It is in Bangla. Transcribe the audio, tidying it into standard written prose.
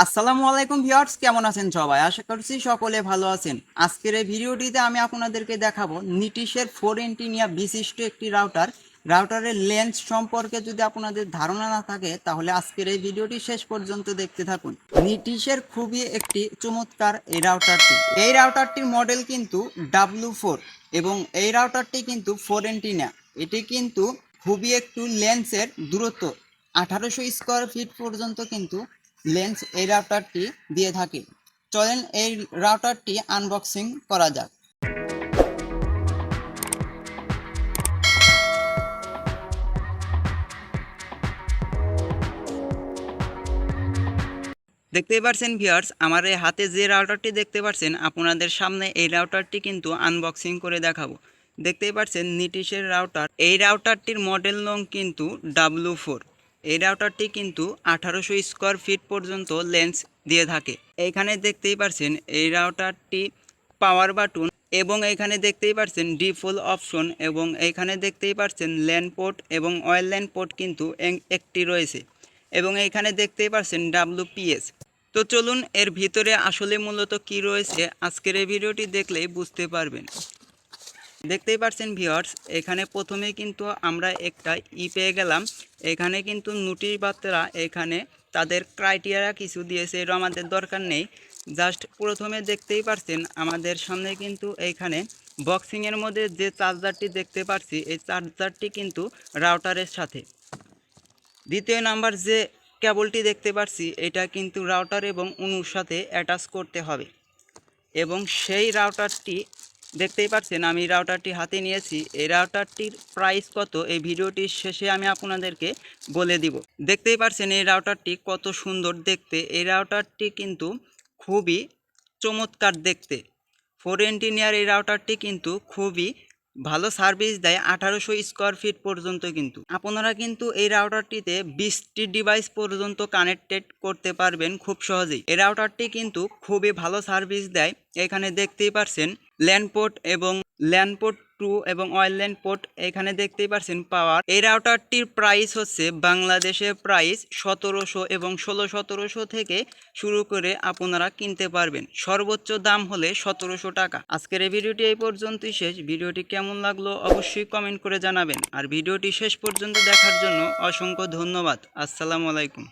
আসসালামু আলাইকুম ভিউয়ার্স, কেমন আছেন সবাই? আশা করছি সকলে ভালো আছেন। আজকের এই ভিডিওটিতে আমি আপনাদেরকে দেখাবো নিটিশের 4 এন্টিনিয়া বিশিষ্ট একটি রাউটারের লেন্স সম্পর্কে যদি আপনাদের ধারণা না থাকে তাহলে আজকের এই ভিডিওটি শেষ পর্যন্ত দেখতে থাকুন। নিটিশের খুবই একটি চমৎকার এই রাউটারটির মডেল কিন্তু W4 এবং এই রাউটারটি কিন্তু 4 এন্টিনা। এটি কিন্তু খুবই একটু লেন্সের দূরত্ব 1800 স্কোয়ার ফিট পর্যন্ত কিন্তু লেন্স এই রাউটারটি দিয়ে থাকে। চলেন এই রাউটারটি আনবক্সিং করা যাক। দেখতেই পাচ্ছেন ভিউয়ার্স, আমার এই হাতে যে রাউটারটি দেখতে পাচ্ছেন, আপনাদের সামনে এই রাউটারটি কিন্তু আনবক্সিং করে দেখাবো। দেখতেই পাচ্ছেন নিটিশের রাউটার। এই রাউটারটির মডেল নং কিন্তু W4। এই রাউটারটি কিন্তু 1800 স্কোয়ার ফিট পর্যন্ত লেন্স দিয়ে থাকে। এইখানে দেখতেই পাচ্ছেন এই রাউটারটি পাওয়ার বাটন এবং এখানে দেখতেই পাচ্ছেন ডিফল্ট অপশন এবং এইখানে দেখতেই পাচ্ছেন ল্যান্ড পোর্ট এবং অয়েল ল্যান্ড পোর্ট কিন্তু একটি রয়েছে এবং এইখানে দেখতেই পাচ্ছেন WPS। তো চলুন এর ভিতরে আসলে মূলত কি রয়েছে আজকের এই ভিডিওটি দেখলেই বুঝতে পারবেন। দেখতেই পাচ্ছেন ভিউয়ার্স, এখানে প্রথমে কিন্তু আমরা একটা পেয়ে গেলাম। এখানে কিন্তু নোটিশ বার্তারা এখানে তাদের ক্রাইটেরিয়া কিছু দিয়েছে, এটা আমাদের দরকার নেই। জাস্ট প্রথমে দেখতেই পাচ্ছেন আমাদের সামনে কিন্তু এইখানে বক্সিংয়ের মধ্যে যে চার্জারটি দেখতে পাচ্ছি, এই চার্জারটি কিন্তু রাউটারের সাথে। দ্বিতীয় নাম্বার যে কেবলটি দেখতে পাচ্ছি, এটা কিন্তু রাউটার এবং অনুর সাথে অ্যাটাচ করতে হবে এবং সেই রাউটারটি দেখতেই পাচ্ছেন আমি রাউটারটি হাতে নিয়েছি। এই রাউটারটির প্রাইস কত এই ভিডিওটির শেষে আমি আপনাদেরকে বলে দিব। দেখতেই পাচ্ছেন এই রাউটারটি কত সুন্দর দেখতে। এই রাউটারটি কিন্তু খুবই চমৎকার দেখতে। 4 এন্টিনিয়ার এই রাউটারটি কিন্তু খুবই ভালো সার্ভিস দেয় 1800 স্কোয়ার ফিট পর্যন্ত। কিন্তু আপনারা কিন্তু এই রাউটারটিতে 20টি ডিভাইস পর্যন্ত কানেক্টেড করতে পারবেন খুব সহজেই। এই রাউটারটি কিন্তু খুবই ভালো সার্ভিস দেয়। এখানে দেখতেই পাচ্ছেন ল্যান্ড পোর্ট এবং ল্যান্ড পোর্ট 2 এবং অয়েল ল্যান্ড পোর্ট এখানে দেখতেই পাচ্ছেন পাওয়ার। এই রাউটারটির প্রাইস হচ্ছে বাংলাদেশের প্রাইস 1700 এবং 1600 থেকে শুরু করে আপনারা কিনতে পারবেন। সর্বোচ্চ দাম হলে 1700 টাকা। আজকের এই ভিডিওটি এই পর্যন্তই শেষ। ভিডিওটি কেমন লাগলো অবশ্যই কমেন্ট করে জানাবেন আর ভিডিওটি শেষ পর্যন্ত দেখার জন্য অসংখ্য ধন্যবাদ। আসসালামু আলাইকুম।